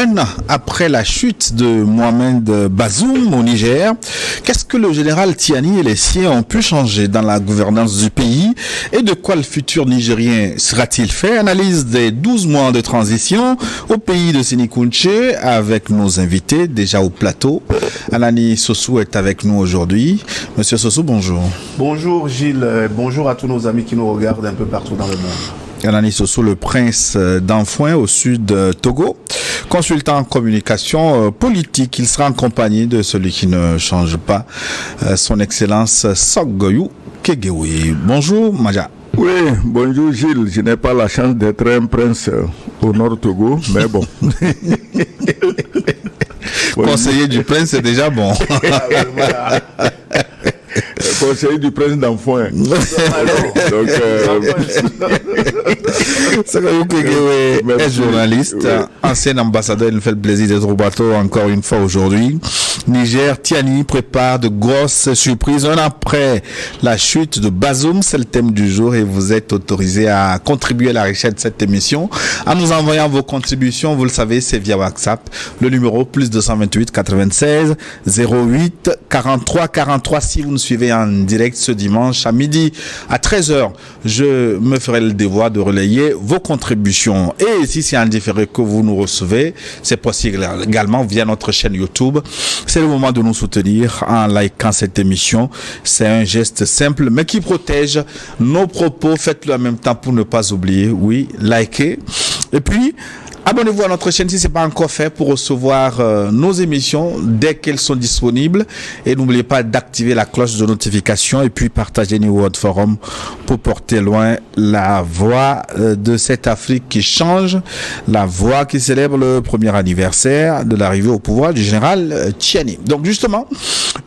Un an après la chute de Mohamed Bazoum au Niger, qu'est-ce que le général Tiani et les siens ont pu changer dans la gouvernance du pays et de quoi le futur nigérien sera-t-il fait? Analyse des 12 mois de transition au pays de Sénikounche avec nos invités déjà au plateau. Anani Sossou est avec nous aujourd'hui. Monsieur Sossou, bonjour. Bonjour Gilles, bonjour à tous nos amis qui nous regardent un peu partout dans le monde. Anani Sossou, le prince d'Anfouin au sud de Togo, consultant en communication politique. Il sera en compagnie de celui qui ne change pas, son excellence Soggoyou Kegeoui. Bonjour Maja. Oui, bonjour Gilles. Je n'ai pas la chance d'être un prince au nord Togo, mais bon. Conseiller du prince, c'est déjà bon. Conseiller du prince d'Anfouin. Est journaliste, ancien ambassadeur, il nous fait le plaisir d'être au bateau encore une fois aujourd'hui. Niger, Tiani prépare de grosses surprises. Un an après la chute de Bazoum, c'est le thème du jour et vous êtes autorisé à contribuer à la richesse de cette émission en nous envoyant vos contributions. Vous le savez, c'est via WhatsApp. Le numéro +228 96 08 43 43. Si vous nous suivez en direct ce dimanche à midi à 13h, je me ferai le devoir de relayer vos contributions. Et si c'est en différé que vous nous recevez, c'est possible également via notre chaîne YouTube. C'est le moment de nous soutenir en likant cette émission. C'est un geste simple mais qui protège nos propos. Faites-le en même temps pour ne pas oublier. Oui, likez. Et puis, abonnez-vous à notre chaîne si ce n'est pas encore fait pour recevoir nos émissions dès qu'elles sont disponibles. Et n'oubliez pas d'activer la cloche de notification et puis partagez New World Forum pour porter loin la voix de cette Afrique qui change, la voix qui célèbre le premier anniversaire de l'arrivée au pouvoir du général Tiani. Donc justement,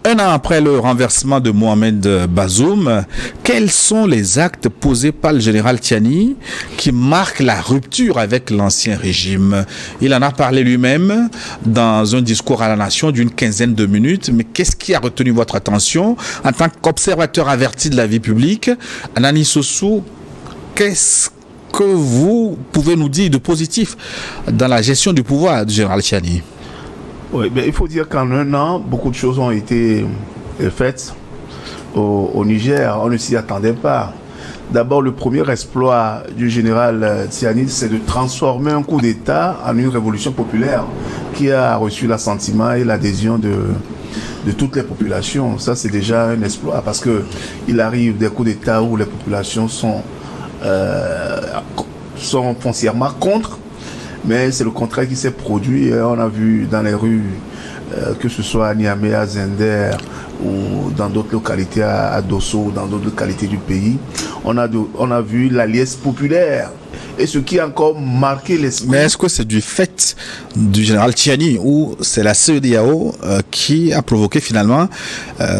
un an après le renversement de Mohamed Bazoum, quels sont les actes posés par le général Tiani qui marquent la rupture avec l'ancien régime? Il en a parlé lui-même dans un discours à la nation d'une quinzaine de minutes. Mais qu'est-ce qui a retenu votre attention en tant qu'observateur averti de la vie publique? Anani Sossou, qu'est-ce que vous pouvez nous dire de positif dans la gestion du pouvoir du général Tiani? Oui, il faut dire qu'en un an, beaucoup de choses ont été faites au Niger. On ne s'y attendait pas. D'abord, le premier exploit du général Tiani, c'est de transformer un coup d'État en une révolution populaire qui a reçu l'assentiment et l'adhésion de toutes les populations. Ça, c'est déjà un exploit parce qu'il arrive des coups d'État où les populations sont foncièrement contre, mais c'est le contraire qui s'est produit. On a vu dans les rues, que ce soit à Niamey, à Zender ou dans d'autres localités, à Dosso ou dans d'autres localités du pays, on a vu l'alliance populaire. Et ce qui a encore marqué l'esprit. Mais est-ce que c'est du fait du général Tiani ou c'est la CEDEAO qui a provoqué finalement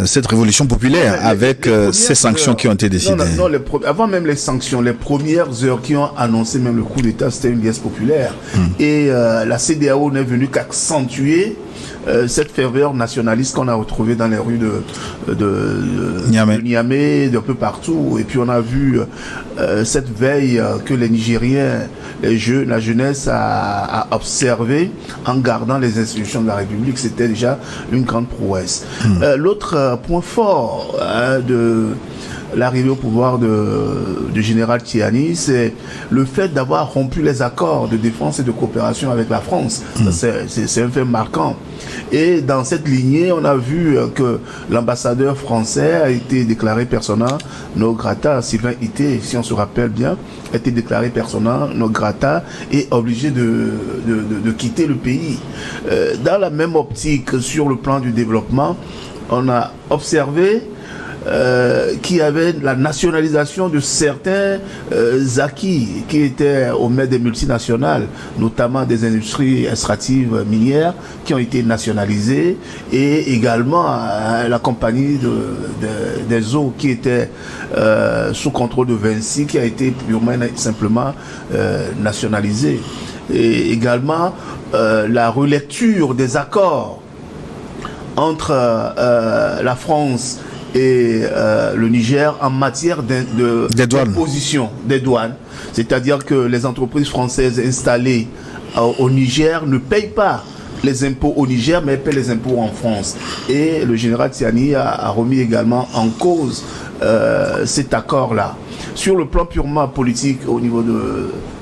cette révolution populaire avec ces sanctions qui ont été décidées? Non, avant même les sanctions, les premières heures qui ont annoncé même le coup d'État, c'était une liesse populaire. Et la CEDEAO n'est venue qu'accentuer cette ferveur nationaliste qu'on a retrouvée dans les rues de Niamey, d'un peu partout. Et puis on a vu cette veille que les Nigériens, la jeunesse a observé en gardant les institutions de la République. C'était déjà une grande prouesse. L'autre point fort de l'arrivée au pouvoir du général Tiani, c'est le fait d'avoir rompu les accords de défense et de coopération avec la France. C'est un fait marquant. Et dans cette lignée, on a vu que l'ambassadeur français a été déclaré persona non grata. Sylvain Ité, si on se rappelle bien, a été déclaré persona non grata et obligé de quitter le pays. Dans la même optique, sur le plan du développement, on a observé qui avait la nationalisation de certains acquis qui étaient au maître des multinationales, notamment des industries extractives minières qui ont été nationalisées, et également la compagnie des eaux qui était sous contrôle de Vinci, qui a été purement et simplement nationalisée. Et également la relecture des accords entre la France et le Niger en matière d'imposition des douanes. C'est-à-dire que les entreprises françaises installées au Niger ne paye pas les impôts au Niger, mais paie les impôts en France. Et le général Tiani a remis également en cause cet accord-là. Sur le plan purement politique au niveau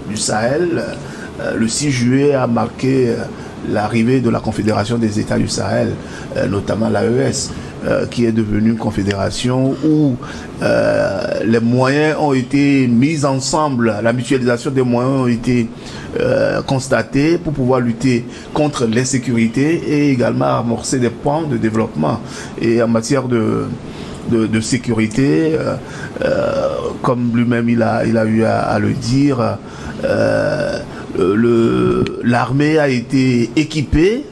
du Sahel, le 6 juillet a marqué l'arrivée de la Confédération des États du Sahel, notamment l'AES, qui est devenue une confédération où les moyens ont été mis ensemble, la mutualisation des moyens ont été constatés pour pouvoir lutter contre l'insécurité et également amorcer des plans de développement. Et en matière de sécurité, comme lui-même il a eu à le dire, l'armée a été équipée,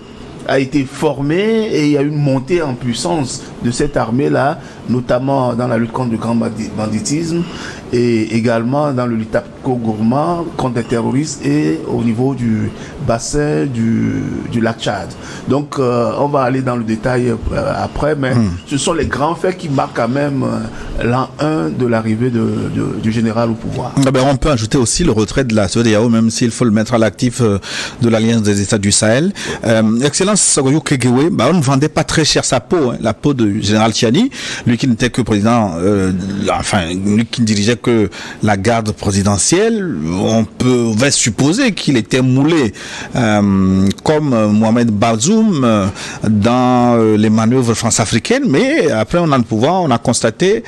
a été formée et il y a une montée en puissance de cette armée-là, notamment dans la lutte contre le grand banditisme et également dans le lutte gourmand contre les terroristes et au niveau du bassin du lac Tchad. Donc on va aller dans le détail après, mais ce sont les grands faits qui marquent quand même l'an 1 de l'arrivée du général au pouvoir. On peut ajouter aussi le retrait de la CEDEAO, même s'il faut le mettre à l'actif de l'Alliance des États du Sahel. Excellence Sagoyou Kegewe, on ne vendait pas très cher sa peau, la peau du général Tiani, lui qui n'était que président, lui qui ne dirigeait que la garde présidentielle. On pouvait supposer qu'il était moulé comme Mohamed Bazoum dans les manœuvres france-africaines, mais après on a le pouvoir, on a constaté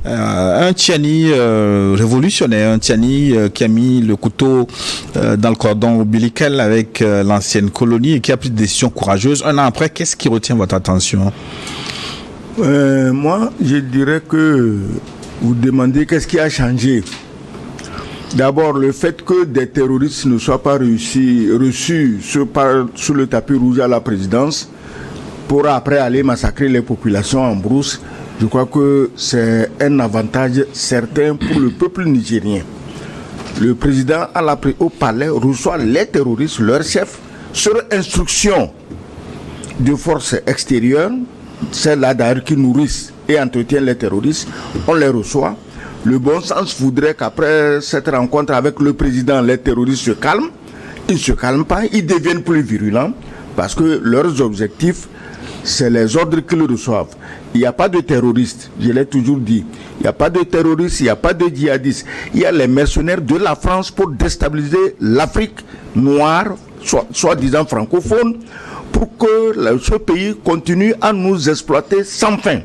un Tiani révolutionnaire, un Tiani qui a mis le couteau dans le cordon ombilical avec l'ancienne colonie et qui a pris des décisions courageuses. Un an après, qu'est-ce qui retient votre attention? Moi, je dirais que vous demandez qu'est-ce qui a changé. D'abord, le fait que des terroristes ne soient pas reçus sur le tapis rouge à la présidence pour après aller massacrer les populations en brousse, je crois que c'est un avantage certain pour le peuple nigérien. Le président au palais reçoit les terroristes, leurs chefs, sur instruction de forces extérieures, celles-là d'ailleurs qui nourrissent et entretiennent les terroristes, on les reçoit. Le bon sens voudrait qu'après cette rencontre avec le président, les terroristes se calment. Ils ne se calment pas, ils deviennent plus virulents parce que leurs objectifs, c'est les ordres qu'ils reçoivent. Il n'y a pas de terroristes, je l'ai toujours dit. Il n'y a pas de terroristes, il n'y a pas de djihadistes. Il y a les mercenaires de la France pour déstabiliser l'Afrique noire, soi-disant francophone, pour que ce pays continue à nous exploiter sans fin.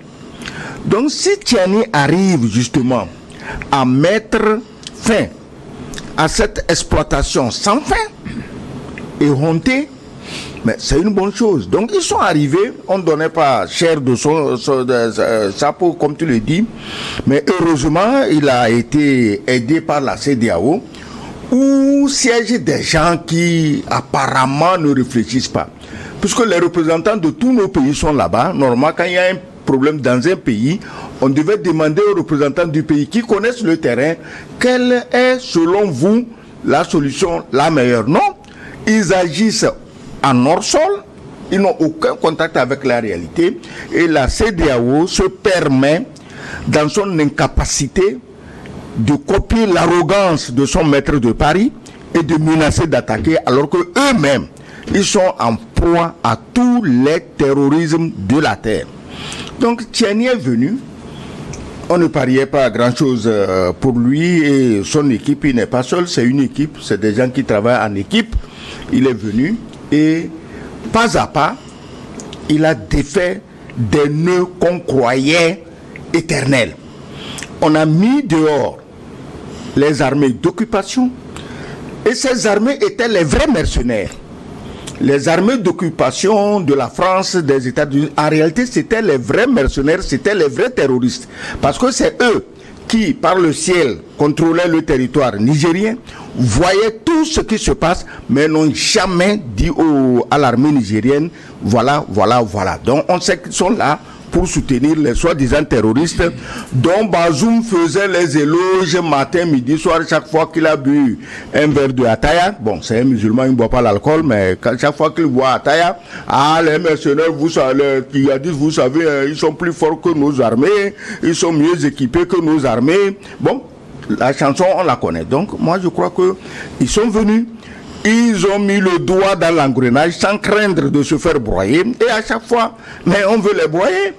Donc si Tiani arrive justement à mettre fin à cette exploitation sans fin et hontée, mais c'est une bonne chose. Donc ils sont arrivés, on ne donnait pas cher de sa peau comme tu le dis, mais heureusement il a été aidé par la CEDEAO où siègent des gens qui apparemment ne réfléchissent pas. Puisque les représentants de tous nos pays sont là-bas, normalement quand il y a un problème dans un pays, on devait demander aux représentants du pays qui connaissent le terrain, quelle est selon vous la solution la meilleure. Non, ils agissent en hors-sol, ils n'ont aucun contact avec la réalité et la CEDEAO se permet, dans son incapacité, de copier l'arrogance de son maître de Paris et de menacer d'attaquer alors que eux-mêmes, ils sont en proie à tous les terrorismes de la terre. Donc Tiani est venu, on ne pariait pas grand-chose pour lui et son équipe, il n'est pas seul, c'est une équipe, c'est des gens qui travaillent en équipe. Il est venu et pas à pas, il a défait des nœuds qu'on croyait éternels. On a mis dehors les armées d'occupation et ces armées étaient les vrais mercenaires. Les armées d'occupation de la France, des États-Unis, en réalité, c'était les vrais mercenaires, c'était les vrais terroristes. Parce que c'est eux qui, par le ciel, contrôlaient le territoire nigérien, voyaient tout ce qui se passe, mais n'ont jamais dit à l'armée nigérienne, voilà. Donc, on sait qu'ils sont là pour soutenir les soi-disant terroristes dont Bazoum faisait les éloges matin, midi, soir, chaque fois qu'il a bu un verre de Ataya. Bon, c'est un musulman, il ne boit pas l'alcool, mais chaque fois qu'il boit Ataya, les mercenaires, vous savez, vous savez, ils sont plus forts que nos armées, ils sont mieux équipés que nos armées. Bon, la chanson, on la connaît. Donc, moi, je crois qu'ils sont venus ils ont mis le doigt dans l'engrenage sans craindre de se faire broyer. Et à chaque fois, mais on veut les broyer.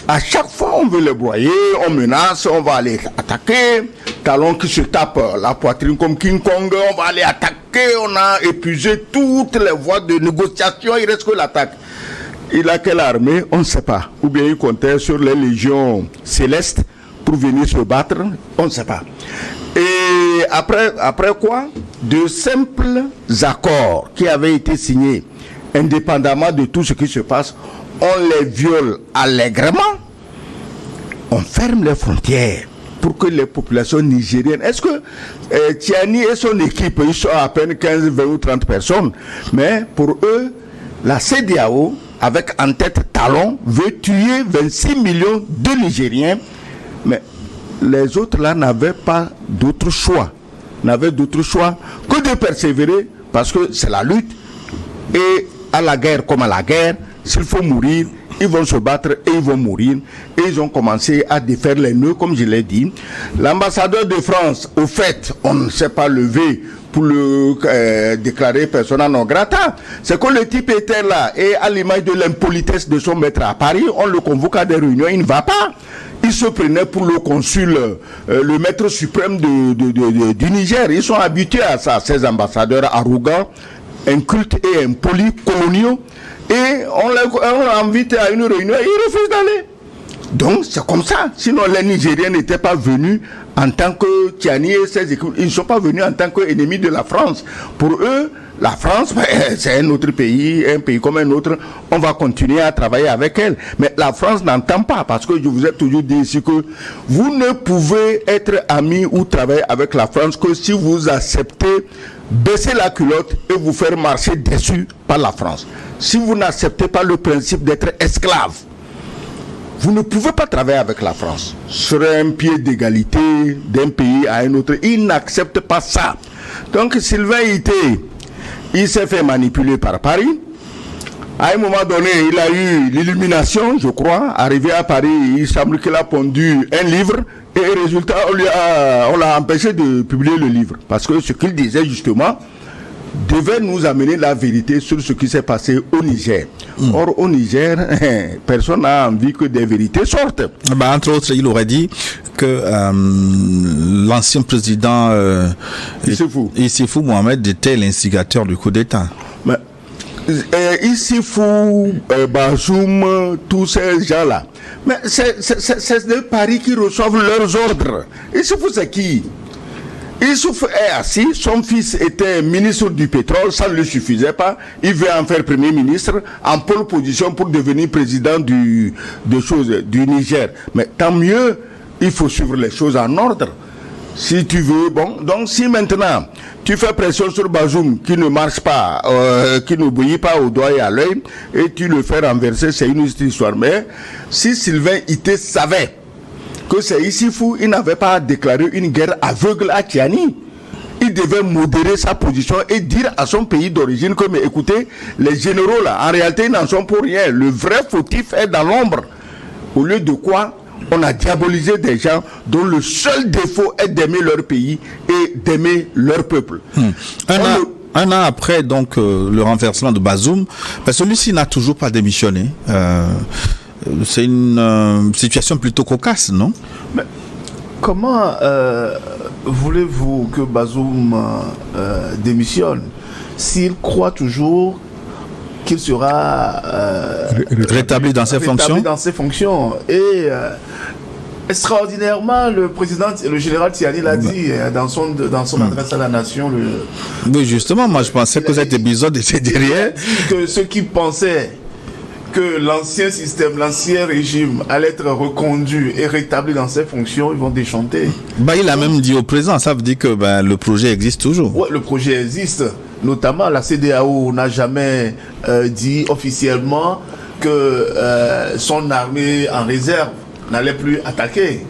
À chaque fois, on veut les broyer, on menace, on va aller attaquer. Talon qui se tape la poitrine comme King Kong, on va aller attaquer. On a épuisé toutes les voies de négociation, il reste que l'attaque. Il a quelle armée? On ne sait pas. Ou bien il comptait sur les légions célestes pour venir se battre, on ne sait pas. Et après quoi? De simples accords qui avaient été signés, indépendamment de tout ce qui se passe, on les viole allègrement, on ferme les frontières pour que les populations nigériennes... Est-ce que Tiani et son équipe, ils sont à peine 15, 20 ou 30 personnes, mais pour eux, la CEDEAO, avec en tête Talon, veut tuer 26 millions de Nigériens, mais les autres là n'avaient pas d'autre choix. N'avaient d'autre choix que de persévérer, parce que c'est la lutte, et à la guerre comme à la guerre, s'il faut mourir, ils vont se battre et ils vont mourir. Et ils ont commencé à défaire les nœuds, comme je l'ai dit. L'ambassadeur de France, au fait, on ne s'est pas levé pour le déclarer persona non grata. C'est que le type était là, et à l'image de l'impolitesse de son maître à Paris, on le convoque à des réunions, il ne va pas. Il se prenait pour le consul, le maître suprême du Niger. Ils sont habitués à ça, ces ambassadeurs arrogants, incultes et impolis, coloniaux. Et on l'invite à une réunion et il refuse d'aller. Donc c'est comme ça. Sinon les Nigériens n'étaient pas venus en tant que Tiani et ses équipes. Ils ne sont pas venus en tant qu'ennemis de la France. Pour eux, la France, c'est un autre pays, un pays comme un autre. On va continuer à travailler avec elle. Mais la France n'entend pas, parce que je vous ai toujours dit ici que vous ne pouvez être amis ou travailler avec la France que si vous acceptez baisser la culotte et vous faire marcher dessus par la France. Si vous n'acceptez pas le principe d'être esclave, vous ne pouvez pas travailler avec la France sur un pied d'égalité d'un pays à un autre. Ils n'acceptent pas ça. Donc Sylvain Ité, il s'est fait manipuler par Paris. À un moment donné, il a eu l'illumination, je crois. Arrivé à Paris, il semble qu'il a pondu un livre. Et résultat, on l'a empêché de publier le livre. Parce que ce qu'il disait justement devait nous amener la vérité sur ce qui s'est passé au Niger. Or, au Niger, personne n'a envie que des vérités sortent. Entre autres, il aurait dit que l'ancien président Issifou Mohamed était l'instigateur du coup d'État. Mais Issifou, Bazoum, tous ces gens-là. Mais c'est de Paris qui reçoivent leurs ordres. Issifou, c'est qui? Issifou est assis, son fils était ministre du pétrole, ça ne lui suffisait pas. Il veut en faire premier ministre, en pole position pour devenir président du Niger. Mais tant mieux, il faut suivre les choses en ordre. Si tu veux, bon, donc si maintenant tu fais pression sur Bazoum qui ne marche pas, qui n'obéit pas au doigt et à l'œil, et tu le fais renverser, c'est une autre histoire. Mais si Sylvain Ité savait que c'est Issifou, il n'avait pas déclaré une guerre aveugle à Tiani. Il devait modérer sa position et dire à son pays d'origine que, mais écoutez, les généraux là, en réalité, ils n'en sont pour rien. Le vrai fautif est dans l'ombre. Au lieu de quoi, on a diabolisé des gens dont le seul défaut est d'aimer leur pays et d'aimer leur peuple. Un an après donc le renversement de Bazoum, celui-ci n'a toujours pas démissionné. C'est une situation plutôt cocasse, non? Mais comment voulez-vous que Bazoum démissionne s'il croit toujours qu'il sera rétabli dans ses fonctions? Et extraordinairement, le général Tiani l'a dit dans son adresse à la nation. Oui, justement, moi je pensais que cet épisode était derrière. Que ceux qui pensaient que l'ancien système, l'ancien régime allait être reconduit et rétabli dans ses fonctions, ils vont déchanter. Il a même dit au président, ça veut dire que le projet existe toujours. Oui, le projet existe. Notamment, la CEDEAO n'a jamais dit officiellement que son armée en réserve n'allait plus attaquer.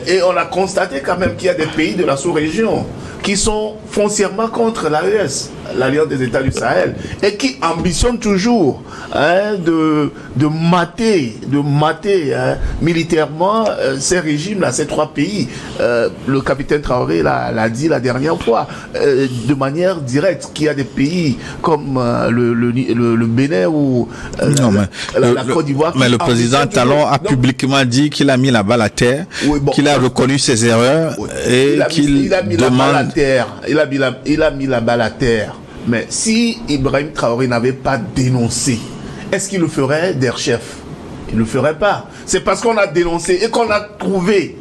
Et on a constaté quand même qu'il y a des pays de la sous-région qui sont foncièrement contre l'AES. l'Alliance des États du Sahel, et qui ambitionne toujours de mater militairement ces régimes-là, ces trois pays. Le capitaine Traoré l'a dit la dernière fois, de manière directe, qu'il y a des pays comme le Bénin ou la Côte d'Ivoire. Mais le président Talon a publiquement dit qu'il a mis la balle à terre, qu'il a reconnu ses erreurs et qu'il a mis la balle à terre. Il a mis la balle à terre. Mais si Ibrahim Traoré n'avait pas dénoncé, est-ce qu'il le ferait der chef? Il ne le ferait pas. C'est parce qu'on a dénoncé et qu'on a trouvé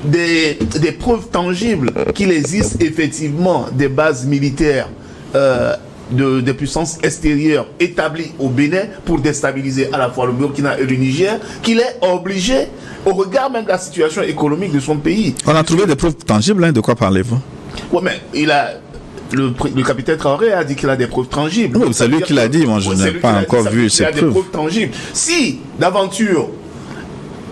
des preuves tangibles qu'il existe effectivement des bases militaires des puissances extérieures établies au Bénin pour déstabiliser à la fois le Burkina et le Niger, qu'il est obligé, au regard même de la situation économique de son pays. On a trouvé des preuves tangibles, de quoi parlez-vous? Oui, mais le capitaine Traoré a dit qu'il a des preuves tangibles. Oui, c'est lui qui l'a dit, moi je n'ai pas encore vu ces preuves. Il a des preuves tangibles. Si, d'aventure,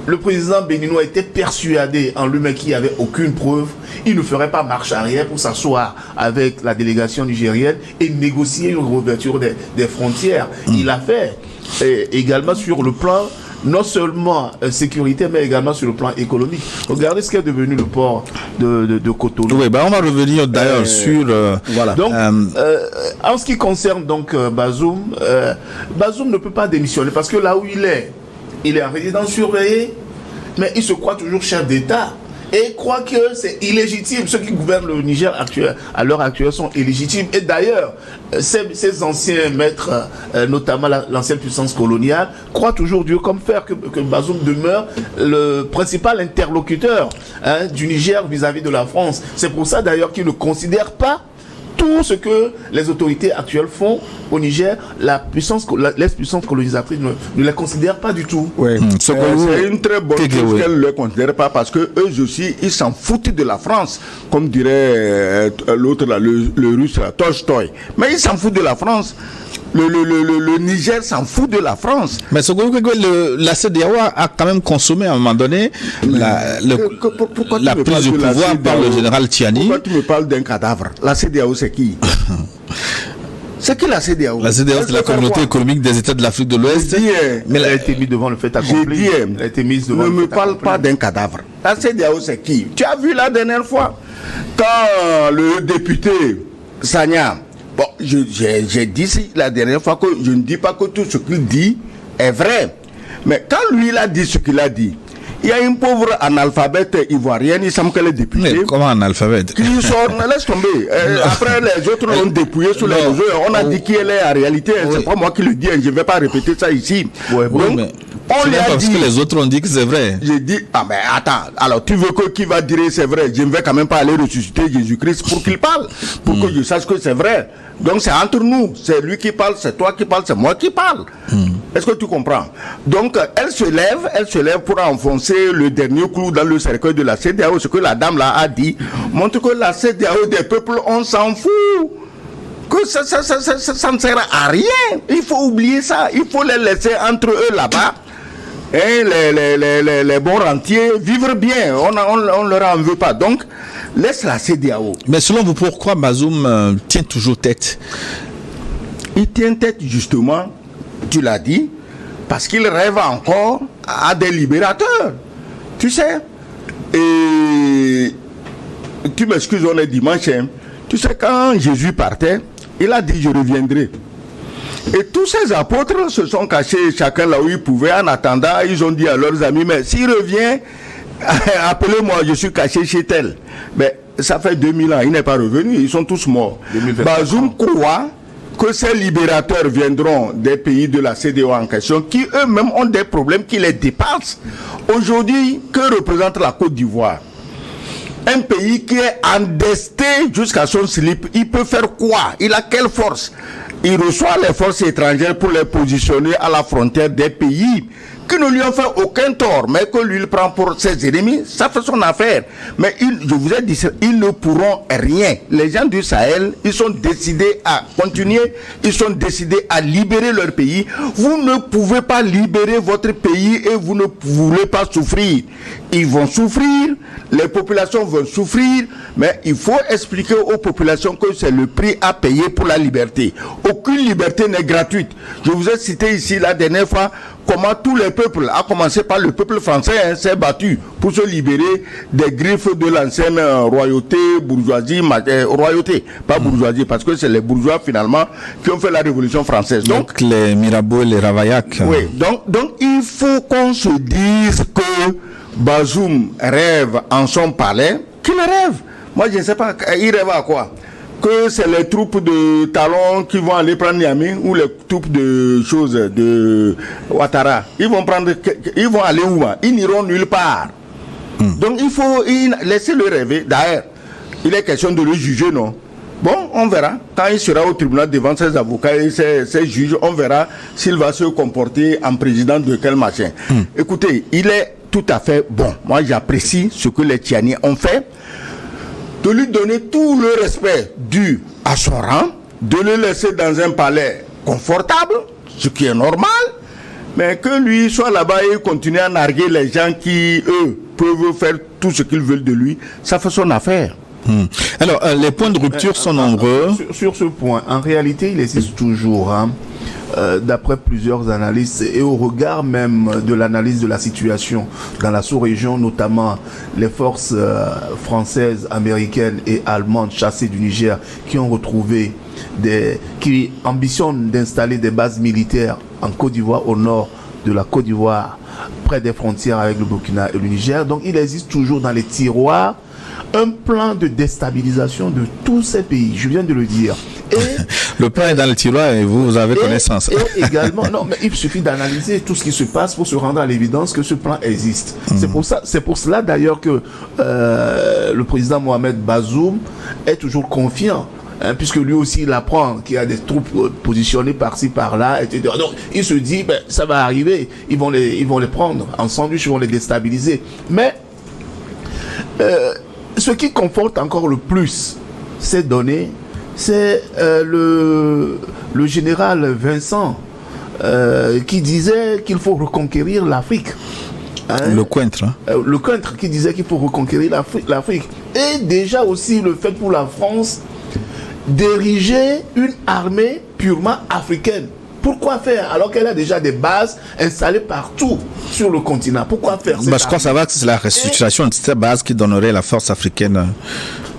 le président béninois était persuadé en lui-même qu'il n'y avait aucune preuve, il ne ferait pas marche arrière pour s'asseoir avec la délégation nigérienne et négocier une réouverture des frontières. Il l'a fait. Et également sur le plan, non seulement sécurité, mais également sur le plan économique. Regardez ce qu'est devenu le port de Cotonou. Oui, on va revenir d'ailleurs sur... voilà. Donc, en ce qui concerne donc Bazoum, Bazoum ne peut pas démissionner parce que là où il est en résidence surveillée, mais il se croit toujours chef d'État et croit que c'est illégitime. Ceux qui gouvernent le Niger à l'heure actuelle sont illégitimes. Et d'ailleurs, ces anciens maîtres, notamment l'ancienne puissance coloniale, croient toujours dur comme fer que Bazoum demeure le principal interlocuteur du Niger vis-à-vis de la France. C'est pour ça d'ailleurs qu'ils ne considèrent pas tout ce que les autorités actuelles font au Niger, l'ex-puissance colonisatrice ne les considère pas du tout. Oui. C'est une très bonne chose qu'elle ne les considère pas parce que eux aussi, ils s'en foutent de la France, comme dirait l'autre, le russe, Tolstoï. Mais ils s'en foutent de la France. Le Niger s'en fout de la France. Mais la CEDEAO a quand même consommé à un moment donné la prise de pouvoir par le général Tiani. Pourquoi tu me parles d'un cadavre? La CEDEAO, c'est qui? C'est qui la CEDEAO? La CEDEAO, c'est la communauté économique des États de l'Afrique de l'Ouest. Mais elle a été mise devant le fait accompli. Elle a été mise devant le fait accompli. Ne me parle pas d'un cadavre. La CEDEAO, c'est qui? Tu as vu la dernière fois quand le député Sagna... Bon, j'ai dit la dernière fois que je ne dis pas que tout ce qu'il dit est vrai. Mais quand lui, il a dit ce qu'il a dit, il y a une pauvre analphabète ivoirienne, il semble qu'elle est députée. Mais comment analphabète? Qui sort, laisse tomber. Après, les autres l'ont dépouillé sur les réseaux. On a dit qui elle est en réalité. C'est pas moi qui le dis, je ne vais pas répéter ça ici. Ouais, donc, on lui a dit. Parce que les autres ont dit que c'est vrai. J'ai dit, ah ben attends, alors tu veux que qui va dire c'est vrai? Je ne vais quand même pas aller ressusciter Jésus-Christ pour qu'il parle, pour que je sache que c'est vrai. Donc c'est entre nous, c'est lui qui parle, c'est toi qui parles, c'est moi qui parle. Est-ce que tu comprends? Donc elle se lève pour enfoncer le dernier clou dans le cercueil de la CEDEAO. Ce que la dame là a dit montre que la CEDEAO des peuples, on s'en fout. Que ça ne sert à rien. Il faut oublier ça. Il faut les laisser entre eux là-bas. Et les bons rentiers vivre bien. On ne leur en veut pas. Donc, laisse la CEDEAO. Mais selon vous, pourquoi Bazoum tient toujours tête? Il tient tête justement, tu l'as dit, parce qu'il rêve encore à des libérateurs. Tu sais. Et tu m'excuses, on est dimanche. Hein. Tu sais, quand Jésus partait, il a dit, je reviendrai. Et tous ces apôtres se sont cachés chacun là où ils pouvaient. En attendant, ils ont dit à leurs amis, mais s'il revient, appelez-moi, je suis caché chez tel. Mais ça fait 2000 ans, il n'est pas revenu, ils sont tous morts. Bazoum croit que ces libérateurs viendront des pays de la CEDEAO en question, qui eux-mêmes ont des problèmes qui les dépassent. Aujourd'hui, que représente la Côte d'Ivoire? Un pays qui est endetté jusqu'à son slip, il peut faire quoi? Il a quelle force? Il reçoit les forces étrangères pour les positionner à la frontière des pays qui ne lui ont fait aucun tort, mais que lui il prend pour ses ennemis. Ça fait son affaire. Mais je vous ai dit, ils ne pourront rien. Les gens du Sahel, ils sont décidés à continuer, ils sont décidés à libérer leur pays. Vous ne pouvez pas libérer votre pays et vous ne voulez pas souffrir. Ils vont souffrir Les populations vont souffrir, mais il faut expliquer aux populations que c'est le prix à payer pour la liberté. Aucune liberté n'est gratuite. Je vous ai cité ici la dernière fois comment tous les peuples, à commencer par le peuple français, s'est battu pour se libérer des griffes de l'ancienne royauté, bourgeoisie, royauté, pas bourgeoisie, parce que c'est les bourgeois finalement qui ont fait la Révolution française. Donc les Mirabeau et les Ravaillac. Oui, donc il faut qu'on se dise que Bazoum rêve en son palais. Qu'il rêve? Moi je ne sais pas, il rêve à quoi? Que c'est les troupes de Talon qui vont aller prendre Niamey ou les troupes de choses de Ouattara. Ils vont aller où? Ils n'iront nulle part. Donc il faut laisser le rêver. D'ailleurs, il est question de le juger, non? Bon, on verra. Quand il sera au tribunal devant ses avocats et ses juges, on verra s'il va se comporter en président de quel machin. Écoutez, il est tout à fait bon. Moi, j'apprécie ce que les Tiani ont fait. De lui donner tout le respect dû à son rang, de le laisser dans un palais confortable, ce qui est normal, mais que lui soit là-bas et continue à narguer les gens qui, eux, peuvent faire tout ce qu'ils veulent de lui, ça fait son affaire. Alors, les points de rupture sont nombreux. Sur ce point, en réalité, il existe toujours, d'après plusieurs analystes et au regard même de l'analyse de la situation dans la sous-région, notamment les forces françaises, américaines et allemandes chassées du Niger qui ont retrouvé qui ambitionnent d'installer des bases militaires en Côte d'Ivoire, au nord de la Côte d'Ivoire, près des frontières avec le Burkina et le Niger. Donc il existe toujours dans les tiroirs un plan de déstabilisation de tous ces pays, je viens de le dire. Et le plan est dans le tiroir et vous avez connaissance. Et également, non, mais il suffit d'analyser tout ce qui se passe pour se rendre à l'évidence que ce plan existe. C'est pour cela d'ailleurs que le président Mohamed Bazoum est toujours confiant. Puisque lui aussi il apprend qu'il y a des troupes positionnées par-ci par-là, etc. Donc il se dit ça va arriver, ils vont les prendre en sandwich, ils vont les déstabiliser. Mais ce qui conforte encore le plus ces données, c'est le général Vincent qui disait qu'il faut reconquérir l'Afrique. Le Cointre. Le Cointre qui disait qu'il faut reconquérir l'Afrique. Et déjà aussi le fait pour la France d'ériger une armée purement africaine. Pourquoi faire alors qu'elle a déjà des bases installées partout sur le continent? Pourquoi faire je crois savoir que c'est la restitution de ces bases qui donnerait la force africaine.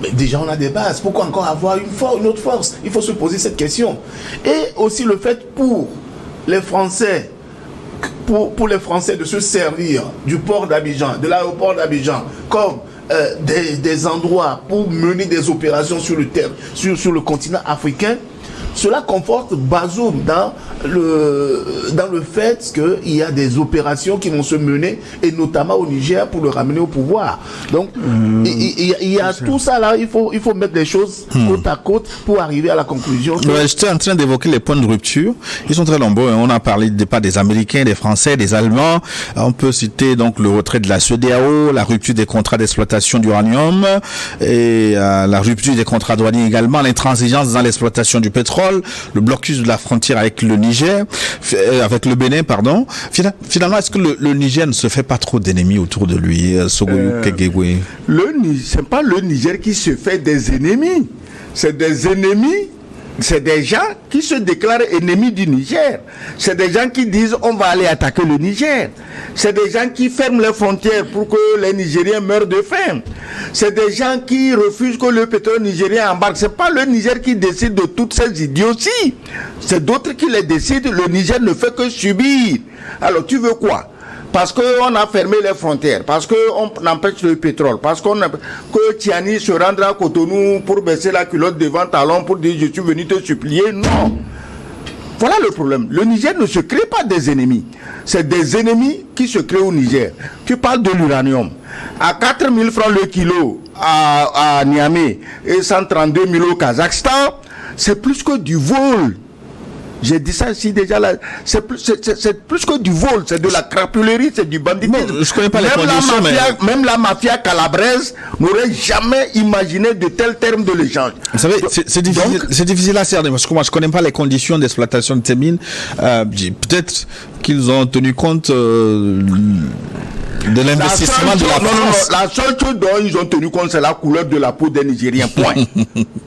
Mais déjà on a des bases, pourquoi encore avoir une autre force? Il faut se poser cette question. Et aussi le fait pour les Français, pour les Français de se servir du port d'Abidjan, de l'aéroport d'Abidjan, comme des endroits pour mener des opérations sur le continent africain. Cela conforte Bazoum dans le fait qu'il y a des opérations qui vont se mener, et notamment au Niger, pour le ramener au pouvoir. Donc, il y a tout ça là, il faut mettre les choses côte à côte pour arriver à la conclusion. J'étais en train d'évoquer les points de rupture. Ils sont très nombreux. On a parlé des Américains, des Français, des Allemands. On peut citer donc le retrait de la CEDEAO, la rupture des contrats d'exploitation d'uranium, et la rupture des contrats douaniers également, l'intransigeance dans l'exploitation du pétrole, le blocus de la frontière avec le Niger, avec le Bénin, pardon. Finalement, est-ce que le Niger ne se fait pas trop d'ennemis autour de lui, Sogoyou Kegegwe? C'est pas le Niger qui se fait des ennemis, c'est des ennemis. C'est des gens qui se déclarent ennemis du Niger. C'est des gens qui disent on va aller attaquer le Niger. C'est des gens qui ferment les frontières pour que les Nigériens meurent de faim. C'est des gens qui refusent que le pétrole nigérien embarque. C'est pas le Niger qui décide de toutes ces idioties. C'est d'autres qui les décident. Le Niger ne fait que subir. Alors tu veux quoi? Parce qu'on a fermé les frontières, parce qu'on empêche le pétrole, parce que Tiani se rendra à Cotonou pour baisser la culotte devant Talon pour dire je suis venu te supplier. Non. Voilà le problème. Le Niger ne se crée pas des ennemis. C'est des ennemis qui se créent au Niger. Tu parles de l'uranium. À 4 000 francs le kilo à Niamey et 132 000 au Kazakhstan, c'est plus que du vol. J'ai dit ça ici déjà là. C'est plus que du vol, c'est de la crapulerie, c'est du banditisme. Bon, je connais pas les conditions, même la mafia calabraise n'aurait jamais imaginé de tels termes de l'échange. Vous savez, c'est difficile à cerner parce que moi je connais pas les conditions d'exploitation de ces mines. Peut-être qu'ils ont tenu compte De l'investissement de la France. Non, la seule chose dont ils ont tenu compte, c'est la couleur de la peau des Nigériens, point.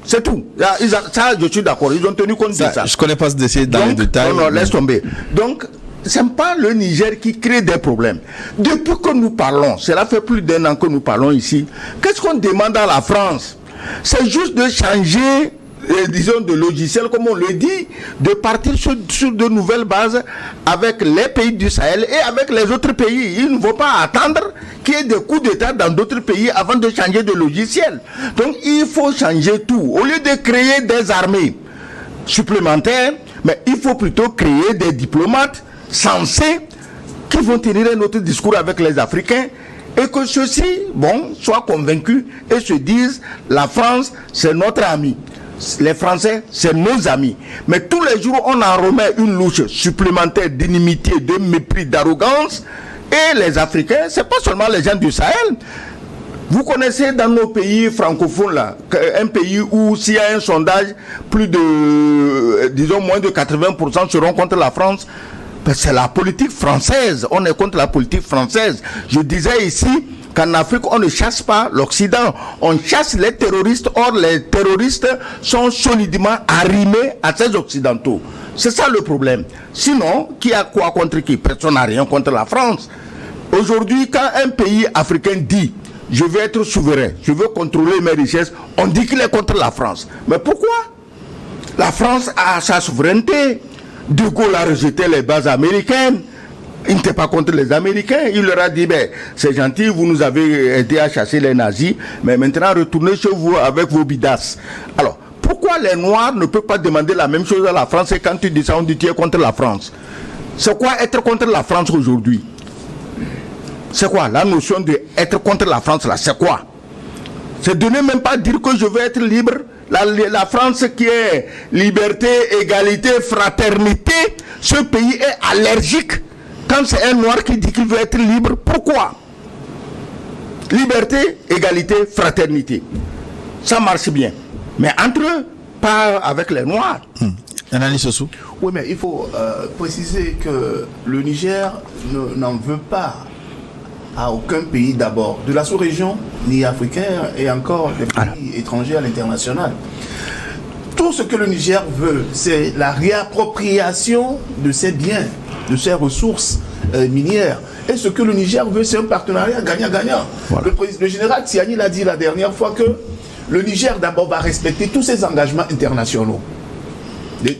C'est tout. Ça, je suis d'accord, ils ont tenu compte de ça. Je connais pas ce dossier dans les détails. Non, laisse tomber. Donc, c'est pas le Niger qui crée des problèmes. Depuis que nous parlons, cela fait plus d'1 an que nous parlons ici, qu'est-ce qu'on demande à la France? C'est juste de changer, disons, de logiciel, comme on le dit, de partir sur de nouvelles bases avec les pays du Sahel et avec les autres pays. Ils ne vont pas attendre qu'il y ait des coups d'État dans d'autres pays avant de changer de logiciel. Donc, il faut changer tout. Au lieu de créer des armées supplémentaires, mais il faut plutôt créer des diplomates sensés qui vont tenir un autre discours avec les Africains et que ceux-ci, soient convaincus et se disent la France, c'est notre ami. Les Français, c'est nos amis. Mais tous les jours, on en remet une louche supplémentaire d'inimitié, de mépris, d'arrogance. Et les Africains, c'est pas seulement les gens du Sahel. Vous connaissez dans nos pays francophones, là, un pays où s'il y a un sondage, plus de, disons, moins de 80% seront contre la France. C'est la politique française. On est contre la politique française. Je disais ici qu'en Afrique, on ne chasse pas l'Occident. On chasse les terroristes. Or, les terroristes sont solidement arrimés à ces Occidentaux. C'est ça le problème. Sinon, qui a quoi contre qui? Personne n'a rien contre la France. Aujourd'hui, quand un pays africain dit « je veux être souverain, je veux contrôler mes richesses », on dit qu'il est contre la France. Mais pourquoi? La France a sa souveraineté. De Gaulle a rejeté les bases américaines. Il n'était pas contre les Américains. Il leur a dit, c'est gentil, vous nous avez aidé à chasser les nazis, mais maintenant retournez chez vous avec vos bidasses. Alors, pourquoi les Noirs ne peuvent pas demander la même chose à la France et quand tu dis ça, on dit tu es contre la France? C'est quoi être contre la France aujourd'hui? C'est quoi la notion d'être contre la France là? C'est quoi? C'est de ne même pas dire que je veux être libre. La France qui est liberté, égalité, fraternité, ce pays est allergique quand c'est un noir qui dit qu'il veut être libre. Pourquoi? Liberté, égalité, fraternité. Ça marche bien. Mais entre eux, pas avec les noirs. Analyse Sossou. Oui, mais il faut préciser que le Niger n'en veut pas à aucun pays d'abord de la sous-région, ni africain, et encore des pays étrangers à l'international. Tout ce que le Niger veut, c'est la réappropriation de ses biens, de ses ressources minières. Et ce que le Niger veut, c'est un partenariat gagnant-gagnant. Voilà. Le général Tiani l'a dit la dernière fois que le Niger d'abord va respecter tous ses engagements internationaux.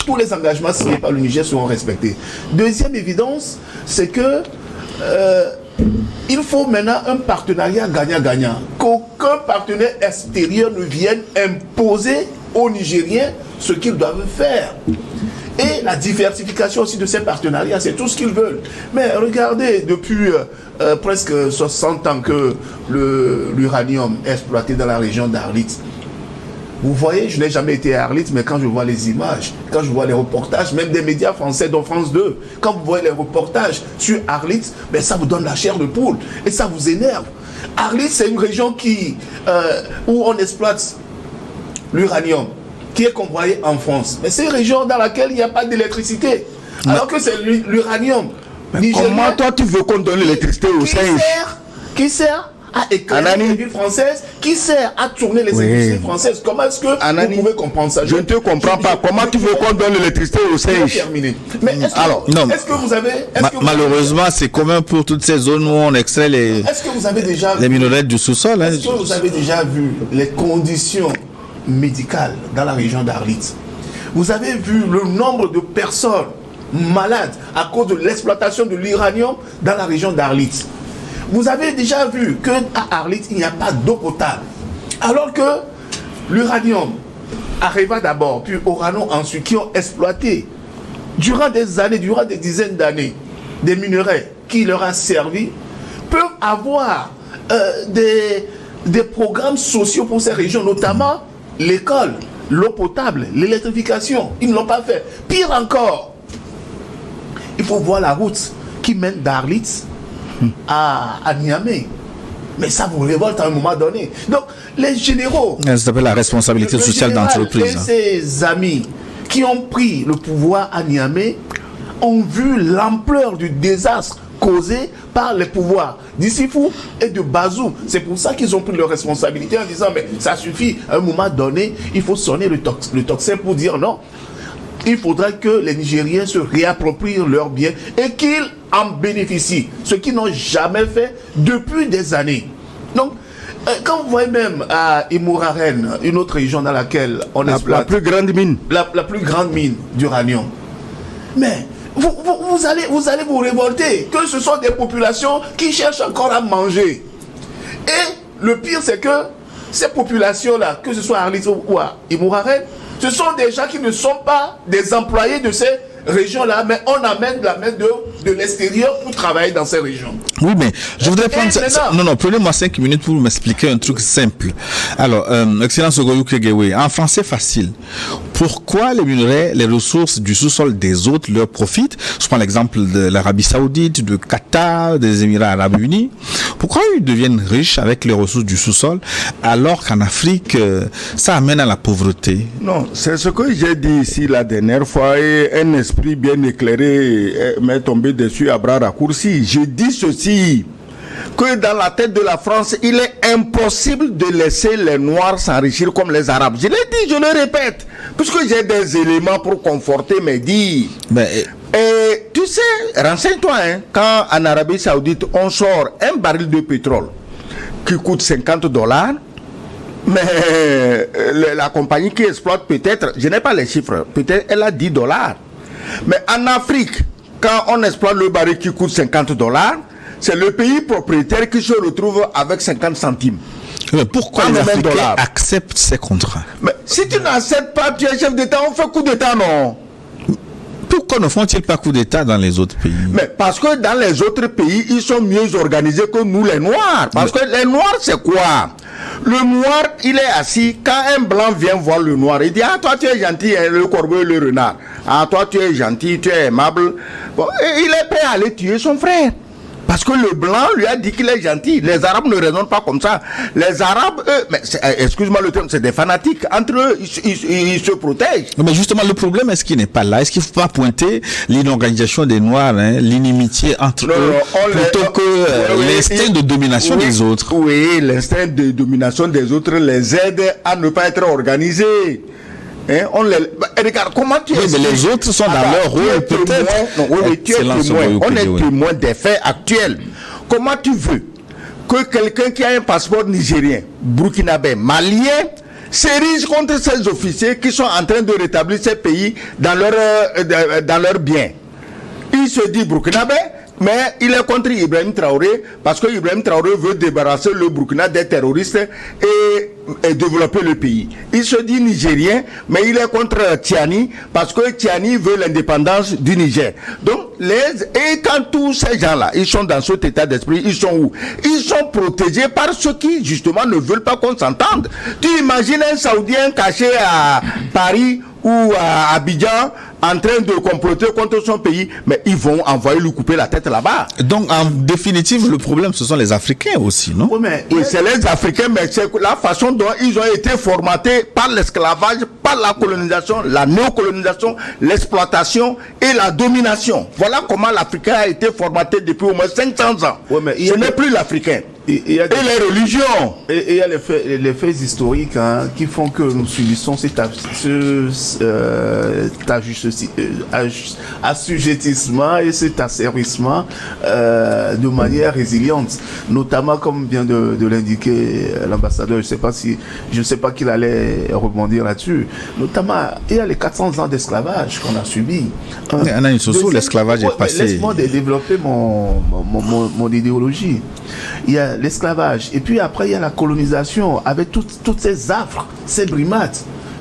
Tous les engagements signés par le Niger seront respectés. Deuxième évidence, c'est que il faut maintenant un partenariat gagnant-gagnant. Qu'aucun partenaire extérieur ne vienne imposer aux Nigériens ce qu'ils doivent faire. Et la diversification aussi de ces partenariats, c'est tout ce qu'ils veulent. Mais regardez, depuis presque 60 ans que l'uranium est exploité dans la région d'Arlit. Vous voyez, je n'ai jamais été à Arlit, mais quand je vois les images, quand je vois les reportages, même des médias français, dont France 2, quand vous voyez les reportages sur Arlit, ça vous donne la chair de poule et ça vous énerve. Arlit, c'est une région où on exploite l'uranium, qui est convoyé en France. Mais c'est une région dans laquelle il n'y a pas d'électricité. Alors que c'est l'uranium. Comment toi tu veux qu'on donne l'électricité au Sahel? Qui sert à éclairer les villes françaises, qui sert à tourner les industries françaises. Comment est-ce que vous pouvez comprendre ça? Je ne te comprends pas. Comment tu veux qu'on donne l'électricité au Sahel? Mais est-ce que vous avez... malheureusement, c'est commun pour toutes ces zones où on extrait les minerais du sous-sol. Est-ce que vous avez déjà vu les conditions médicales dans la région d'Arlit? Vous avez vu le nombre de personnes malades à cause de l'exploitation de l'uranium dans la région d'Arlit? Vous avez déjà vu qu'à Arlit, il n'y a pas d'eau potable. Alors que l'uranium, Areva d'abord, puis Orano ensuite, qui ont exploité durant des années, durant des dizaines d'années, des minerais qui leur ont servi, peuvent avoir des programmes sociaux pour ces régions, notamment l'école, l'eau potable, l'électrification. Ils ne l'ont pas fait. Pire encore, il faut voir la route qui mène d'Arlit à Niamey. Mais ça vous révolte à un moment donné. Donc, les généraux... Ça s'appelle la responsabilité sociale d'entreprise. Et ses amis qui ont pris le pouvoir à Niamey ont vu l'ampleur du désastre causée par les pouvoirs d'Issifou et de Bazoum. C'est pour ça qu'ils ont pris leurs responsabilités en disant mais ça suffit, à un moment donné, il faut sonner le tocsin pour dire non. Il faudra que les Nigériens se réapproprient leurs biens et qu'ils en bénéficient, ce qu'ils n'ont jamais fait depuis des années. Donc, quand vous voyez même à Imouraren, une autre région dans laquelle on exploite la plus grande mine, la plus grande mine d'uranium, mais vous allez vous révolter que ce sont des populations qui cherchent encore à manger. Et le pire, c'est que ces populations-là, que ce soit à Arlit ou à Imouraren, ce sont des gens qui ne sont pas des employés de ces régions-là, mais on amène la main de l'extérieur pour travailler dans ces régions. Oui, mais je voudrais prendre non, prenez-moi 5 minutes pour m'expliquer un truc simple. Alors, Excellence Ogoyou Kegewe, en français facile, pourquoi les minerais, les ressources du sous-sol des autres leur profitent? Je prends l'exemple de l'Arabie Saoudite, de Qatar, des Émirats Arabes Unis. Pourquoi ils deviennent riches avec les ressources du sous-sol, alors qu'en Afrique, ça amène à la pauvreté? Non, c'est ce que j'ai dit ici la dernière fois, et un esprit bien éclairé m'est tombé dessus à bras raccourcis. Je dis ceci, que dans la tête de la France, il est impossible de laisser les Noirs s'enrichir comme les Arabes. Je l'ai dit, je le répète, puisque j'ai des éléments pour conforter mes dires. Et tu sais, renseigne-toi, quand en Arabie Saoudite, on sort un baril de pétrole qui coûte $50, mais la compagnie qui exploite peut-être, je n'ai pas les chiffres, peut-être elle a $10. Mais en Afrique, quand on exploite le baril qui coûte $50, c'est le pays propriétaire qui se retrouve avec 50 centimes. Mais pourquoi les Africains acceptent ces contrats? Mais si tu n'acceptes pas, tu es chef d'État, on fait coup d'État, non? Pourquoi ne font-ils pas coup d'État dans les autres pays? Mais parce que dans les autres pays, ils sont mieux organisés que nous les Noirs. Parce que les Noirs, c'est quoi? Le Noir, il est assis. Quand un Blanc vient voir le Noir, il dit, ah, toi, tu es gentil, hein, le corbeau et le renard. Ah, toi, tu es gentil, tu es aimable. Bon, et il est prêt à aller tuer son frère. Parce que le Blanc lui a dit qu'il est gentil. Les Arabes ne raisonnent pas comme ça. Les Arabes, eux, mais excuse-moi le terme, c'est des fanatiques. Entre eux, ils se protègent. Mais justement, le problème, est-ce qu'il n'est pas là? Est-ce qu'il ne faut pas pointer l'inorganisation des Noirs, l'inimitié entre eux, plutôt que l'instinct de domination des autres? Oui, l'instinct de domination des autres les aide à ne pas être organisés. Regarde, comment tu es. Oui, mais les autres sont dans leur rôle, peut-être. Tu es témoin. On est témoin des faits actuels. Comment tu veux que quelqu'un qui a un passeport nigérien, burkinabé, malien, s'érige contre ces officiers qui sont en train de rétablir ces pays dans leur bien? Il se dit burkinabé, mais il est contre Ibrahim Traoré parce que Ibrahim Traoré veut débarrasser le Burkina des terroristes et développer le pays. Il se dit nigérien, mais il est contre Tiani parce que Tiani veut l'indépendance du Niger. Donc, et quand tous ces gens-là, ils sont dans cet état d'esprit, ils sont où? Ils sont protégés par ceux qui, justement, ne veulent pas qu'on s'entende. Tu imagines un Saoudien caché à Paris ou à Abidjan en train de comploter contre son pays, mais ils vont envoyer lui couper la tête là-bas. Donc, en définitive, le problème, ce sont les Africains aussi, non? Oui, mais c'est les Africains, mais c'est la façon dont ils ont été formatés par l'esclavage, par la colonisation, la néocolonisation, l'exploitation et la domination. Voilà comment l'Africain a été formaté depuis au moins 500 ans. Oui, mais ce n'est plus l'Africain. Et les religions. Et il y a les faits historiques qui font que nous subissons cet assujettissement et cet asservissement de manière résiliente. Notamment, comme vient de l'indiquer l'ambassadeur, je ne sais pas qu'il allait rebondir là-dessus. Notamment, il y a les 400 ans d'esclavage qu'on a subi. L'esclavage est passé. Laisse-moi développer mon idéologie. Il y a l'esclavage, et puis après il y a la colonisation avec toutes ces affres, ces brimades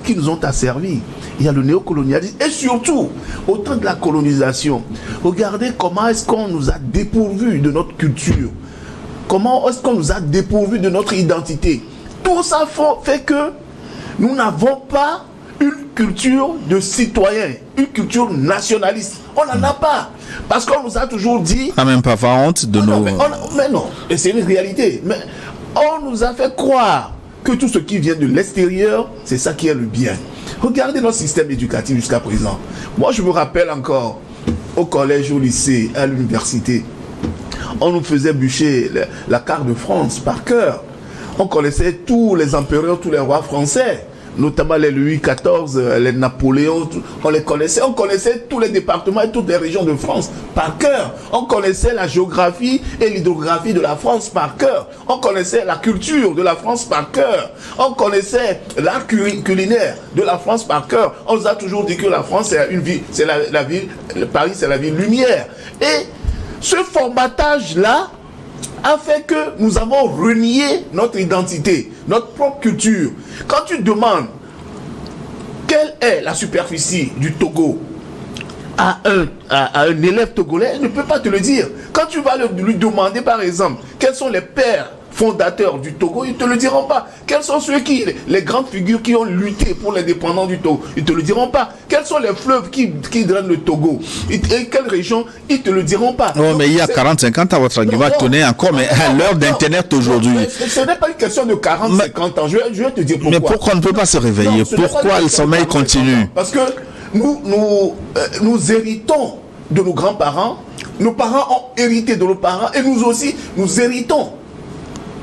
qui nous ont asservis. Il y a le néocolonialisme et surtout au temps de la colonisation, regardez comment est-ce qu'on nous a dépourvus de notre culture, comment est-ce qu'on nous a dépourvus de notre identité. Tout ça fait que nous n'avons pas une culture de citoyen, une culture nationaliste. On n'en a pas. Parce qu'on nous a toujours dit... Ah, même pas honte de nos... Mais non, et c'est une réalité. Mais on nous a fait croire que tout ce qui vient de l'extérieur, c'est ça qui est le bien. Regardez notre système éducatif jusqu'à présent. Moi, je me rappelle encore, au collège, au lycée, à l'université, On nous faisait bûcher la carte de France par cœur. On connaissait tous les empereurs, tous les rois français, notamment les Louis XIV, les Napoléons, on les connaissait. On connaissait tous les départements et toutes les régions de France par cœur. On connaissait la géographie et l'hydrographie de la France par cœur. On connaissait la culture de la France par cœur. On connaissait l'art culinaire de la France par cœur. On nous a toujours dit que la France c'est une ville, c'est la ville, Paris c'est la ville lumière. Et ce formatage-là a fait que nous avons renié notre identité, notre propre culture. Quand tu demandes quelle est la superficie du Togo à un élève togolais, il ne peut pas te le dire. Quand tu vas lui demander par exemple quels sont les pères fondateurs du Togo, ils ne te le diront pas. Quels sont les grandes figures qui ont lutté pour l'indépendance du Togo, ils ne te le diront pas. Quels sont les fleuves qui drainent le Togo et quelles régions, ils ne te le diront pas. Non, mais il y a 40-50 ans, votre argument tenait encore, mais à l'heure d'Internet aujourd'hui. Ce n'est pas une question de 40-50 ans. Je vais te dire pourquoi. Mais pourquoi on ne peut pas se réveiller? Pourquoi le sommeil continue? Parce que nous héritons de nos grands-parents, nos parents ont hérité de nos parents, et nous aussi, nous héritons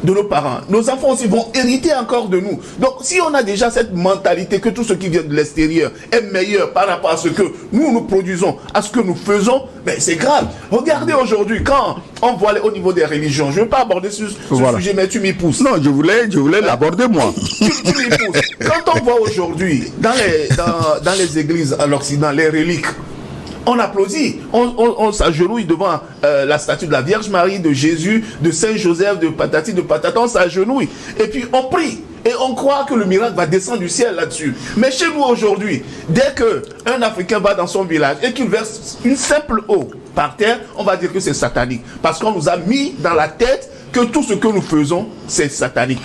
de nos parents. Nos enfants aussi vont hériter encore de nous. Donc, si on a déjà cette mentalité que tout ce qui vient de l'extérieur est meilleur par rapport à ce que nous produisons, à ce que nous faisons, ben c'est grave. Regardez aujourd'hui, quand on voit au niveau des religions, je ne veux pas aborder ce sujet, mais tu m'y pousses. Non, je voulais l'aborder moi. Tu m'y pousses. Quand on voit aujourd'hui, dans les églises en Occident, les reliques, on applaudit, on s'agenouille devant la statue de la Vierge Marie, de Jésus, de Saint Joseph, de patati, de patata, on s'agenouille. Et puis on prie. Et on croit que le miracle va descendre du ciel là-dessus. Mais chez nous aujourd'hui, dès qu'un Africain va dans son village et qu'il verse une simple eau par terre, on va dire que c'est satanique. Parce qu'on nous a mis dans la tête que tout ce que nous faisons, c'est satanique.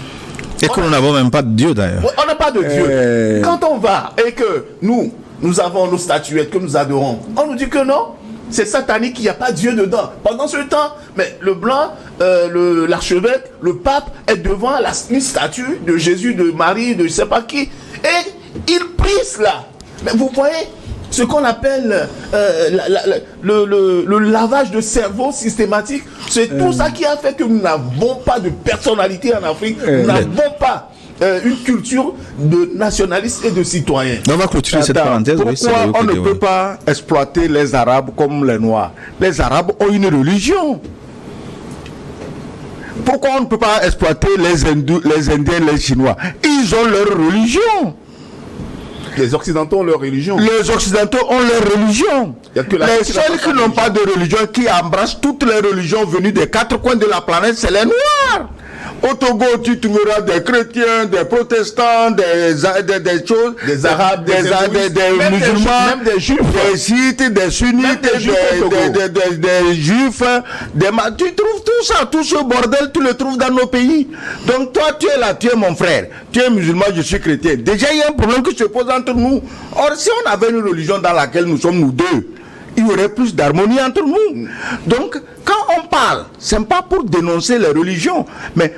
Et que nous n'avons même pas de Dieu d'ailleurs. On n'a pas de Dieu. Quand on va et que nous avons nos statuettes que nous adorons, on nous dit que non, c'est satanique, il n'y a pas Dieu dedans. Pendant ce temps, mais le blanc, l'archevêque, le pape est devant une statue de Jésus, de Marie, de je ne sais pas qui, et il prie cela. Mais vous voyez ce qu'on appelle le lavage de cerveau systématique, c'est tout ça qui a fait que nous n'avons pas de personnalité en Afrique, nous n'avons pas une culture de nationalistes et de citoyens. On va clôturer cette parenthèse. Pourquoi on ne peut pas exploiter les Arabes comme les Noirs? Les Arabes ont une religion. Pourquoi on ne peut pas exploiter les Indiens, les Chinois? Ils ont leur religion. Les Occidentaux ont leur religion. Les Occidentaux ont leur religion. Les seuls qui n'ont pas de religion, qui embrassent toutes les religions venues des quatre coins de la planète, c'est les Noirs. Au Togo, tu trouveras des chrétiens, des protestants, des choses, des arabes, des musulmans, même des juifs, des sites, des sunnites, des juifs, tu trouves tout ça, tout ce bordel, tu le trouves dans nos pays. Donc toi, tu es là, tu es mon frère, tu es musulman, je suis chrétien. Déjà, il y a un problème qui se pose entre nous. Or, si on avait une religion dans laquelle nous sommes nous deux, il y aurait plus d'harmonie entre nous. Donc, quand on parle, c'est pas pour dénoncer les religions, mais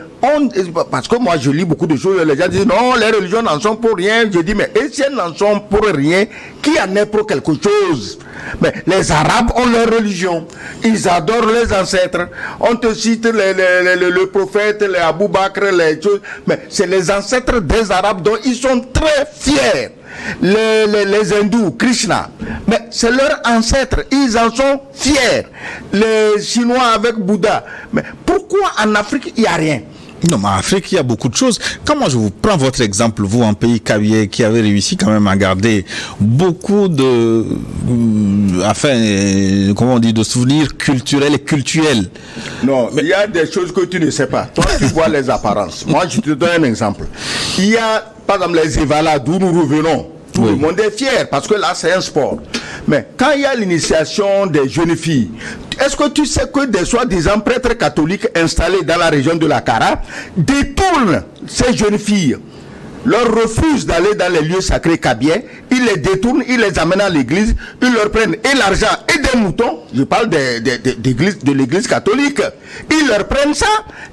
parce que moi je lis beaucoup de choses, les gens disent non, les religions n'en sont pour rien. Je dis mais et si elles n'en sont pour rien, qui en est pour quelque chose? Mais les Arabes ont leur religion, ils adorent les ancêtres. On te cite le prophète, les Abou Bakr, les choses, mais c'est les ancêtres des Arabes dont ils sont très fiers. Les hindous, Krishna, mais c'est leurs ancêtres, ils en sont fiers. Les Chinois avec Bouddha, mais pourquoi en Afrique il n'y a rien? Non, mais en Afrique, il y a beaucoup de choses. Comment je vous prends votre exemple, vous, un pays qui avait réussi quand même à garder beaucoup de, comment on dit, de souvenirs culturels et cultuels. Non, mais il y a des choses que tu ne sais pas. Toi, tu vois les apparences. Moi, je te donne un exemple. Il y a, par exemple, les Evala, d'où nous revenons. Tout le monde est fier parce que là, c'est un sport. Mais quand il y a l'initiation des jeunes filles, est-ce que tu sais que des soi-disant prêtres catholiques installés dans la région de la Kara détournent ces jeunes filles leur refusent d'aller dans les lieux sacrés kabyens, ils les détournent, ils les amènent à l'église, ils leur prennent et l'argent et des moutons, je parle de l'église catholique, ils leur prennent ça,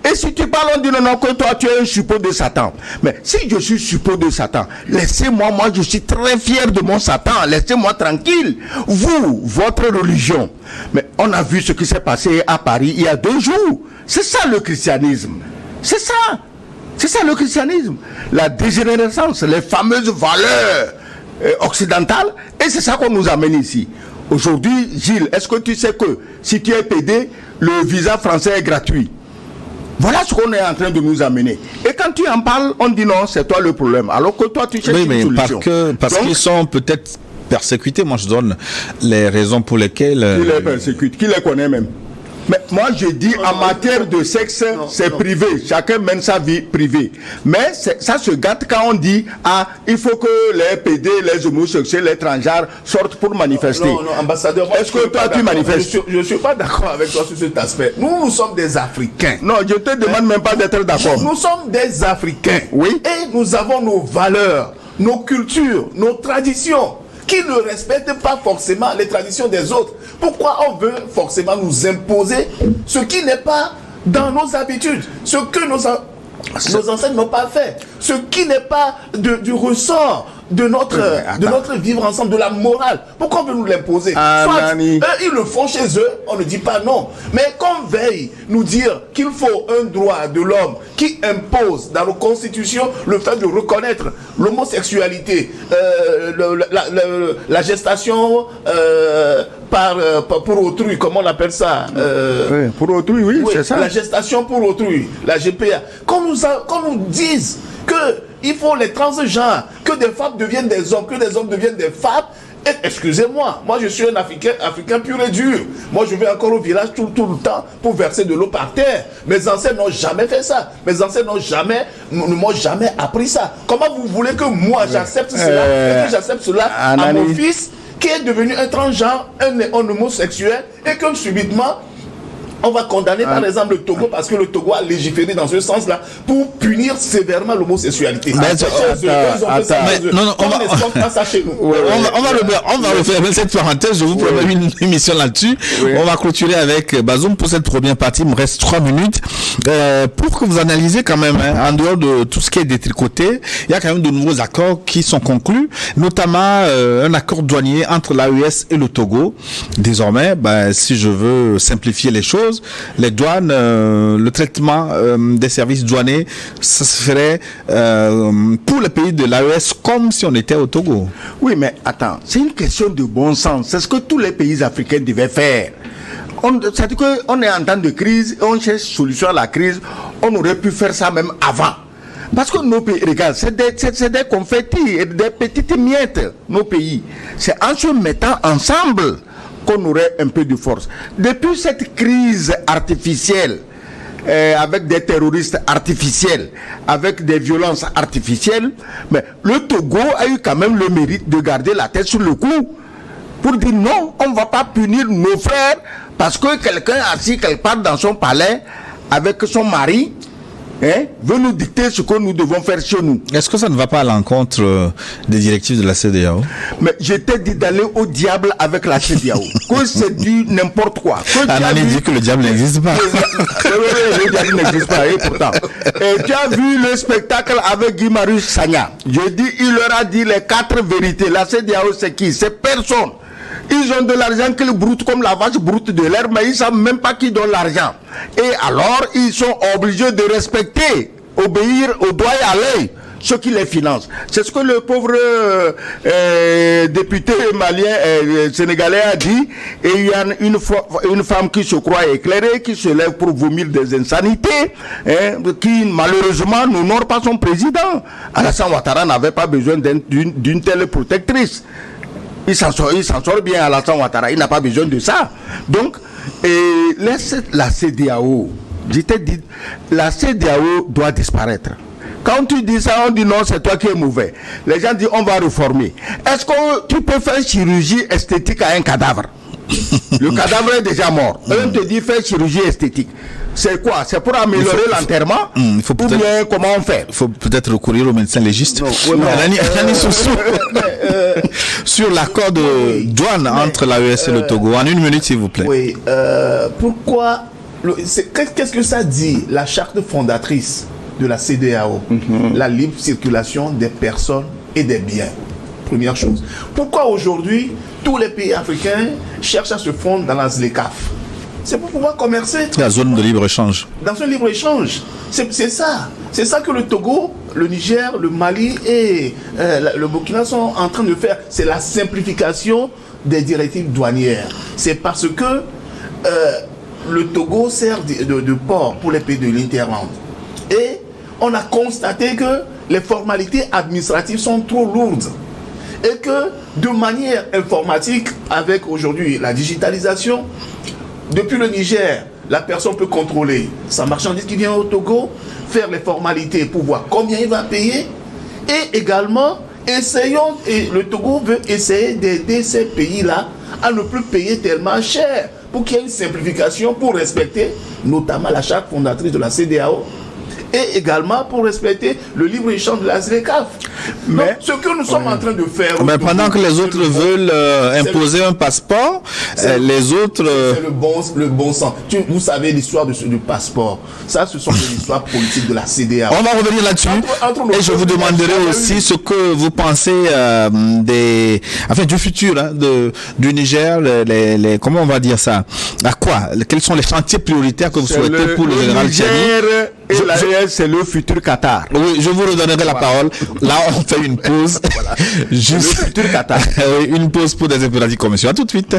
et si tu parles, on dit non, que toi tu es un suppôt de Satan. Mais si je suis suppôt de Satan, laissez-moi, moi je suis très fier de mon Satan, laissez-moi tranquille. Vous, votre religion. Mais on a vu ce qui s'est passé à Paris il y a 2 jours. C'est ça le christianisme. C'est ça. C'est ça le christianisme. La dégénérescence, les fameuses valeurs occidentales, et c'est ça qu'on nous amène ici. Aujourd'hui, Gilles, est-ce que tu sais que si tu es PD, le visa français est gratuit? Voilà ce qu'on est en train de nous amener. Et quand tu en parles, on dit non, c'est toi le problème. Alors que toi, tu cherches une solution. Parce qu'ils sont peut-être persécutés. Moi, je donne les raisons pour lesquelles... Qui les persécute? Qui les connaît même? Mais moi je dis en matière de sexe, c'est privé, chacun mène sa vie privée. Mais ça se gâte quand on dit il faut que les PD, les homosexuels, les transgenres sortent pour manifester. Non, ambassadeur, est-ce que toi tu manifestes? Je ne suis pas d'accord avec toi sur cet aspect. Nous sommes des Africains. Non, je te demande même pas d'être d'accord. Nous sommes des Africains. Oui. Et nous avons nos valeurs, nos cultures, nos traditions, qui ne respectent pas forcément les traditions des autres. Pourquoi on veut forcément nous imposer ce qui n'est pas dans nos habitudes, ce que nos ancêtres n'ont pas fait, ce qui n'est pas du ressort de notre vivre ensemble, de la morale? Pourquoi on veut nous l'imposer? Soit eux, ils le font chez eux, on ne dit pas non. Mais qu'on veille nous dire qu'il faut un droit de l'homme qui impose dans nos constitutions le fait de reconnaître l'homosexualité, la gestation pour autrui, comment on appelle ça? Oui, pour autrui, oui, c'est ça. La gestation pour autrui, la GPA. Qu'on nous dise qu'il faut les transgenres, que des femmes deviennent des hommes, que des hommes deviennent des femmes. Et, excusez-moi, moi je suis un Africain pur et dur. Moi je vais encore au village tout le temps pour verser de l'eau par terre. Mes ancêtres n'ont jamais fait ça. Mes ancêtres ne m'ont jamais appris ça. Comment vous voulez que moi j'accepte cela et que j'accepte cela à mon fils qui est devenu un transgenre, un homosexuel, et que subitement on va condamner par exemple le Togo parce que le Togo a légiféré dans ce sens-là pour punir sévèrement l'homosexualité. On va refermer cette parenthèse. Je vous promets une émission là-dessus. Oui. On va clôturer avec Bazoum pour cette première partie. Il me reste 3 minutes pour que vous analysez quand même, en dehors de tout ce qui est détricoté, il y a quand même de nouveaux accords qui sont conclus, notamment un accord douanier entre l'AES et le Togo. Désormais, si je veux simplifier les choses, les douanes, le traitement des services douaniers, ça se ferait pour le pays de l'AES comme si on était au Togo. Oui, mais attends, c'est une question de bon sens. C'est ce que tous les pays africains devaient faire. C'est-à-dire qu'on est en temps de crise, on cherche solution à la crise, on aurait pu faire ça même avant. Parce que nos pays, regarde, c'est des confettis, des petites miettes, nos pays. C'est en se mettant ensemble qu'on aurait un peu de force. Depuis cette crise artificielle, avec des terroristes artificiels, avec des violences artificielles, mais le Togo a eu quand même le mérite de garder la tête sur le cou pour dire non, on ne va pas punir nos frères parce que quelqu'un assis quelque part dans son palais avec son mari veut nous dicter ce que nous devons faire chez nous. Est-ce que ça ne va pas à l'encontre des directives de la CEDEAO? Mais je t'ai dit d'aller au diable avec la CEDEAO. Que c'est du n'importe quoi. Anani dit que le diable n'existe pas. Le diable n'existe pas, et pourtant. Et tu as vu le spectacle avec Guy Marius Sagna. Je dis, il leur a dit les 4 vérités. La CEDEAO, c'est qui? C'est personne. Ils ont de l'argent qu'ils broutent comme la vache broute de l'herbe, mais ils ne savent même pas qui donne l'argent. Et alors, ils sont obligés de respecter, obéir au doigt et à l'œil ceux qui les financent. C'est ce que le pauvre député malien, sénégalais a dit. Et il y a une femme qui se croit éclairée, qui se lève pour vomir des insanités, qui malheureusement n'honore pas son président. Alassane Ouattara n'avait pas besoin d'une telle protectrice. Il s'en sort bien, Alassane Ouattara. Il n'a pas besoin de ça. Donc, la CEDEAO, je t'ai dit, la CEDEAO doit disparaître. Quand tu dis ça, on dit non, c'est toi qui es mauvais. Les gens disent on va réformer. Est-ce que tu peux faire chirurgie esthétique à un cadavre? Le cadavre est déjà mort. On te dit faire chirurgie esthétique. c'est quoi? C'est pour améliorer l'enterrement? Il faut ou bien comment on fait? Il faut peut-être recourir au médecin légiste. Sur l'accord de douane entre l'AES et le Togo. En une minute, s'il vous plaît. Oui. Pourquoi qu'est-ce que ça dit, la charte fondatrice de la CEDEAO? La libre circulation des personnes et des biens. Première chose. Pourquoi aujourd'hui tous les pays africains cherchent à se fondre dans la ZLECAf? C'est pour pouvoir commercer. La zone de libre-échange. Dans ce libre-échange. C'est ça. C'est ça que le Togo, le Niger, le Mali et le Burkina sont en train de faire. C'est la simplification des directives douanières. C'est parce que le Togo sert de port pour les pays de l'Interland. Et on a constaté que les formalités administratives sont trop lourdes. Et que de manière informatique, avec aujourd'hui la digitalisation, depuis le Niger, la personne peut contrôler sa marchandise qui vient au Togo, faire les formalités pour voir combien il va payer. Et également, le Togo veut essayer d'aider ces pays-là à ne plus payer tellement cher, pour qu'il y ait une simplification, pour respecter notamment la charte fondatrice de la CEDEAO, et également pour respecter le libre-échange de la ZLECAf. Mais ce que nous sommes en train de faire... Mais pendant que les autres veulent imposer un passeport, les autres... C'est le bon sens. Vous savez l'histoire du passeport. Ça, ce sont des histoires politiques de la CEDEAO. On va revenir là-dessus. Et je vous demanderai aussi ce que vous pensez du futur du Niger, comment on va dire ça? À quoi? Quels sont les chantiers prioritaires que vous souhaitez pour le général Tiani? Et l'AES, c'est le futur Qatar. Oui, je vous redonnerai la parole. Là, on fait une pause. Juste le futur Qatar. Une pause pour des impératifs commerciaux. À tout de suite.